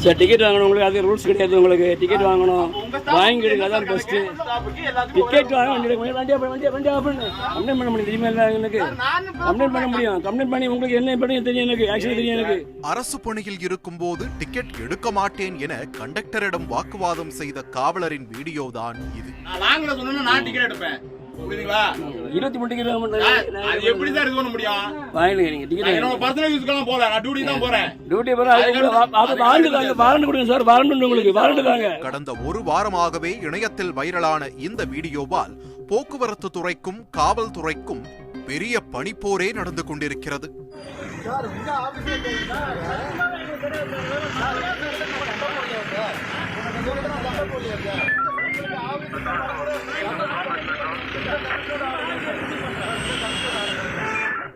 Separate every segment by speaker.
Speaker 1: Sir ticket வாங்கணும், உங்களுக்கு அது ரூல்ஸ் கிடையாது. உங்களுக்கு டிக்கெட் வாங்கணும், வாங்கிடுங்க, அதான் பெஸ்ட்டு. டிக்கெட் வாங்க வண்டியை கம்ப்ளைண்ட் பண்ண முடியும். தெரியுமா இல்லை எனக்கு? கம்ப்ளைண்ட் பண்ண முடியும். கம்ப்ளைண்ட் பண்ணி உங்களுக்கு என்ன பண்ணி தெரியும், எனக்கு ஆக்சுவலி தெரியும். எனக்கு
Speaker 2: அரசு பணியில் இருக்கும் போது டிக்கெட் எடுக்க மாட்டேன் என கண்டக்டரிடம் வாக்குவாதம் செய்த காவலரின் வீடியோ தான் இது.
Speaker 1: 23 டிக்கெட்
Speaker 3: எப்படி சார் இது பண்ண முடியும்?
Speaker 1: வாங்கிடுங்க நீங்க டிக்கெட்.
Speaker 3: என்னோட பர்சனல் யூஸ்க்கு போல நான் டியூட்டி தான் போறேன்.
Speaker 1: டியூட்டி வாரண்ட் கொடுங்க சார், வாரண்ட் உங்களுக்கு வாரண்ட் தாங்க.
Speaker 2: கடந்த ஒரு வாரமாகவே இணையத்தில் வைரலான இந்த வீடியோவால் போக்குவரத்து துறைக்கும் காவல்துறைக்கும் பெரிய பனிப்போரே நடந்து கொண்டிருக்கிறது.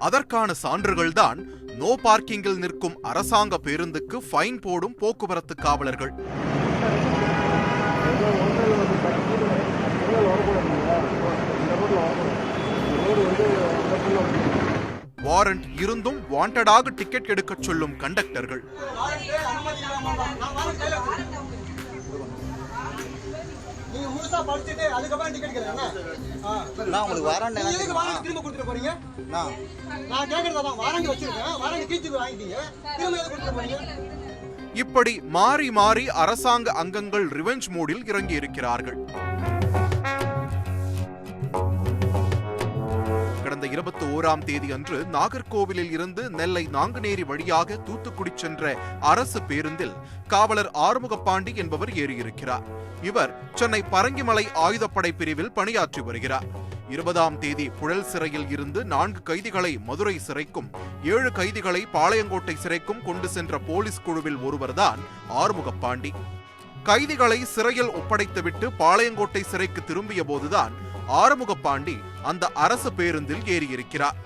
Speaker 2: அதற்கான சான்றுகள்தான் நோ பார்க்கிங்கில் நிற்கும் அரசாங்க பேருந்துக்கு ஃபைன் போடும் போக்குவரத்து காவலர்கள். வாரண்ட் இருந்தும் வாண்டடாக டிக்கெட் எடுக்க சொல்லும் கண்டக்டர்கள். இப்படி மாறி மாறி அரசாங்க அங்கங்கள் ரிவெஞ்ச் மோடில் இறங்கி இருக்கிறார்கள். கடந்த 21ஆம் தேதி அன்று நாகர்கோவிலில் இருந்து நெல்லை நாங்குநேரி வழியாக தூத்துக்குடி சென்ற அரசு பேருந்தில் காவலர் ஆறுமுகப்பாண்டி என்பவர் ஏறியிருக்கிறார். இவர் சென்னை பரங்கிமலை ஆயுதப்படை பிரிவில் பணியாற்றி வருகிறார். 20ஆம் தேதி புழல் சிறையில் இருந்து 4 கைதிகளை மதுரை சிறைக்கும் 7 கைதிகளை பாளையங்கோட்டை சிறைக்கும் கொண்டு சென்ற போலீஸ் குழுவில் ஒருவர்தான் ஆறுமுகப்பாண்டி. கைதிகளை சிறையில் ஒப்படைத்துவிட்டு பாளையங்கோட்டை சிறைக்கு திரும்பிய போதுதான் ஆறுமுகப்பாண்டி அந்த அரசு பேருந்தில் ஏறியிருக்கிறார்.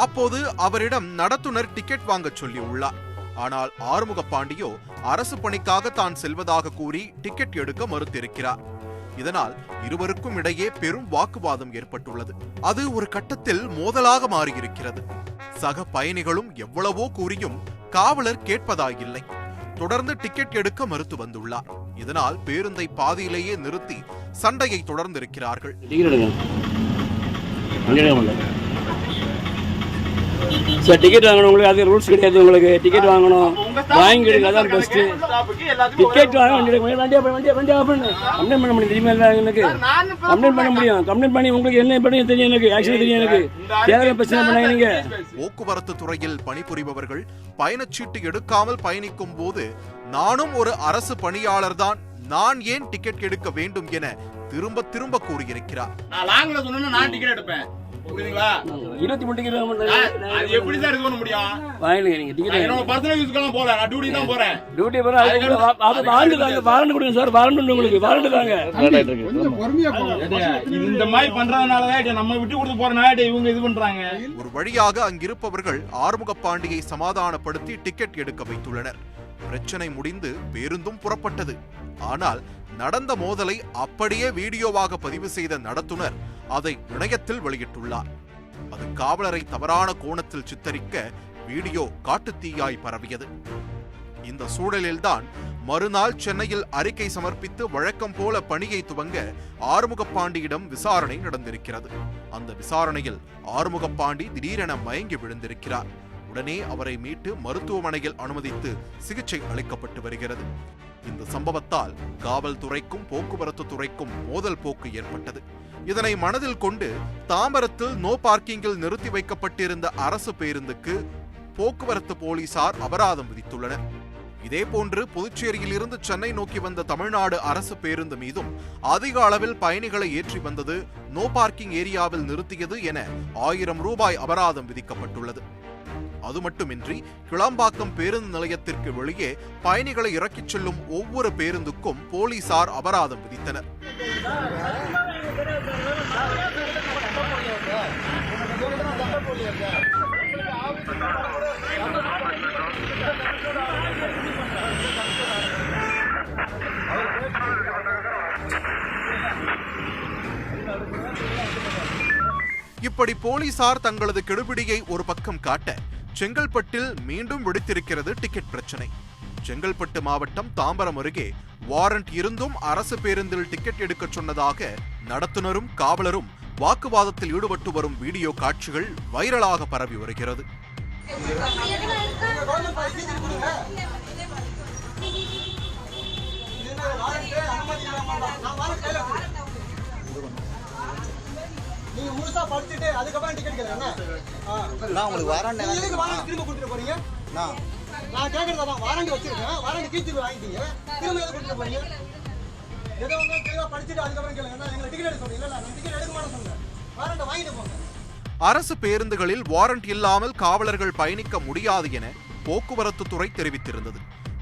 Speaker 2: அப்போது அவரிடம் நடத்துனர் டிக்கெட் வாங்க சொல்லியுள்ளார். ஆனால் ஆறுமுகப்பாண்டியோ அரசு பணிக்காக தான் செல்வதாக கூறி டிக்கெட் எடுக்க மறுத்திருக்கிறார். இதனால் இருவருக்கும் இடையே பெரும் வாக்குவாதம் ஏற்பட்டுள்ளது. அது ஒரு கட்டத்தில் மோதலாக மாறியிருக்கிறது. சக பயணிகளும் எவ்வளவோ கூறியும் காவலர் கேட்பதாயில்லை. தொடர்ந்து டிக்கெட் எடுக்க மறுத்து வந்துள்ளார். இதனால் பேருந்தை பாதியிலேயே நிறுத்தி சண்டையை தொடர்ந்திருக்கிறார்கள்.
Speaker 1: சார் டிக்கெட் வாங்கணும், உங்களுக்கு அது ரூல்ஸ் கிடையாது. உங்களுக்கு டிக்கெட் வாங்கணும், வாங்கிடுங்க, அதான் பெஸ்ட்டு. டிக்கெட் வாங்க வண்டியை கம்ப்ளைண்ட் பண்ண முடியும். தெரியுமா இல்லை எனக்கு? கம்ப்ளைண்ட் பண்ண முடியும். கம்ப்ளைண்ட் பண்ணி உங்களுக்கு என்ன பண்ணி தெரியும், எனக்கு ஆக்சுவலி தெரியும். எனக்கு தேவையான பிரச்சனை பண்ணாங்க. நீங்க
Speaker 2: போக்குவரத்து துறையில் பணிபுரிபவர்கள் பயணச்சீட்டு எடுக்காமல் பயணிக்கும் போது நானும் ஒரு அரசு பணியாளர் தான், நான் ஏன் டிக்கெட் எடுக்க வேண்டும் என திரும்ப திரும்ப கூறியிருக்கிறார்.
Speaker 3: 23 டிக்கெட்
Speaker 1: 23 டிக்கெட்
Speaker 3: எப்படி சார் இது பண்ண முடியும்?
Speaker 1: வாங்கிடுங்க நீங்க டிக்கெட்.
Speaker 3: என்னோட பர்சனல் யூஸ்க்கு போல நான் டியூட்டி தான் போறேன்.
Speaker 1: டியூட்டி வாரண்ட் கொடுங்க சார், வாரண்ட் உங்களுக்கு வாரண்ட் தாங்க.
Speaker 3: இந்த மாதிரி பண்றதுனாலதான் நம்ம விட்டு கொடுத்து போறனால இவங்க இது பண்றாங்க.
Speaker 2: ஒரு வழியாக அங்கிருப்பவர்கள் ஆறுமுகப்பாண்டியை சமாதானப்படுத்தி டிக்கெட் எடுக்க வைத்துள்ளனர். பிரச்சனை முடிந்து பேருந்தும் புறப்பட்டது. ஆனால் நடந்த மோதலை அப்படியே வீடியோவாக பதிவு செய்த நடத்துனர் அதை இணையத்தில் வெளியிட்டுள்ளார். அது காவலரை தவறான கோணத்தில் சித்தரிக்க வீடியோ காட்டுத்தீயாய் பரவியது. இந்த சூழலில்தான் மறுநாள் சென்னையில் அறிக்கை சமர்ப்பித்து வழக்கம் போல பணியை துவங்க ஆறுமுகப்பாண்டியிடம் விசாரணை நடந்திருக்கிறது. அந்த விசாரணையில் ஆறுமுகப்பாண்டி திடீரென மயங்கி விழுந்திருக்கிறார். உடனே அவரை மீட்டு மருத்துவமனையில் அனுமதித்து சிகிச்சை அளிக்கப்பட்டு வருகிறது. இந்த சம்பவத்தால் காவல்துறைக்கும் போக்குவரத்து துறைக்கும் மோதல் போக்கு ஏற்பட்டது. இதனை மனதில் கொண்டு தாம்பரத்தில் நோ பார்க்கிங்கில் நிறுத்தி வைக்கப்பட்டிருந்த அரசு பேருந்துக்கு போக்குவரத்து போலீசார் அபராதம் விதித்துள்ளனர். இதேபோன்று புதுச்சேரியில் இருந்து சென்னை நோக்கி வந்த தமிழ்நாடு அரசு பேருந்து மீதும் அதிக அளவில் பயணிகளை ஏற்றி வந்தது, நோ பார்க்கிங் ஏரியாவில் நிறுத்தியது என 1000 ரூபாய் அபராதம் விதிக்கப்பட்டுள்ளது. அது மட்டுமின்றி கிளாம்பாக்கம் பேருந்து நிலையத்திற்கு வெளியே பயணிகளை இறக்கிச் செல்லும் ஒவ்வொரு பேருந்துக்கும் போலீசார் அபராதம் விதித்தனர். இப்படி போலீசார் தங்களது கெடுபிடியை ஒரு பக்கம் காட்ட, செங்கல்பட்டில் மீண்டும் வெடித்திருக்கிறது டிக்கெட் பிரச்சனை. செங்கல்பட்டு மாவட்டம் தாம்பரம் அருகே வாரண்ட் இருந்தும் அரசு பேருந்தில் டிக்கெட் எடுக்க சொன்னதாக நடத்துனரும் காவலரும் வாக்குவாதத்தில் ஈடுபட்டு வரும் வீடியோ காட்சிகள் வைரலாக பரவி வருகிறது.
Speaker 4: நீங்க முழுசா படிச்சிட்டு அதுக்கப்புறம் டிக்கெட் கேக்குறேன். நான் உங்களுக்கு வாரண்ட் எதுக்கு வாரண்ட் திரும்ப கொடுத்துட்டு போறீங்க? நான் கேக்குறதா வாரண்ட் வச்சிருக்கேன். வாரண்ட் கீழ்த்து வாங்கிட்டீங்க. திரும்ப எதுக்கு கொடுத்துட்டு போறீங்க? ஏதோ ஒண்ணு தெளிவா படிச்சிட்டு அதுக்கப்புறம் கேளுங்க. நான் எங்க டிக்கெட் எடுக்க சொல்றீங்க. இல்ல நான் டிக்கெட் எடுக்க மாட்டேன்னு சொன்னேன். வாரண்ட் வாங்கிட்டு போங்க.
Speaker 2: அரசு பேருந்துகளில் வாரண்ட் இல்லாமல் காவலர்கள் பயணிக்க முடியாது என போக்குவரத்து துறை தெரிவித்திருந்தது.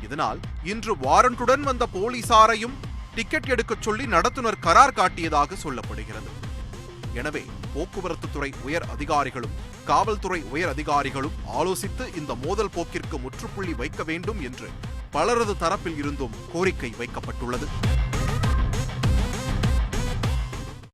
Speaker 2: இதனால் இன்று வாரண்டுடன் வந்த போலீசாரையும் டிக்கெட் எடுக்க சொல்லி நடத்துனர் கரார் காட்டியதாக சொல்லப்படுகிறது. எனவே போக்குவரத்து துறை உயர் அதிகாரிகளும் காவல்துறை உயர் அதிகாரிகளும் ஆலோசித்து இந்த மோதல் போக்கிற்கு முற்றுப்புள்ளி வைக்க வேண்டும் என்று பலரது தரப்பில் இருந்தும் கோரிக்கை வைக்கப்பட்டுள்ளது.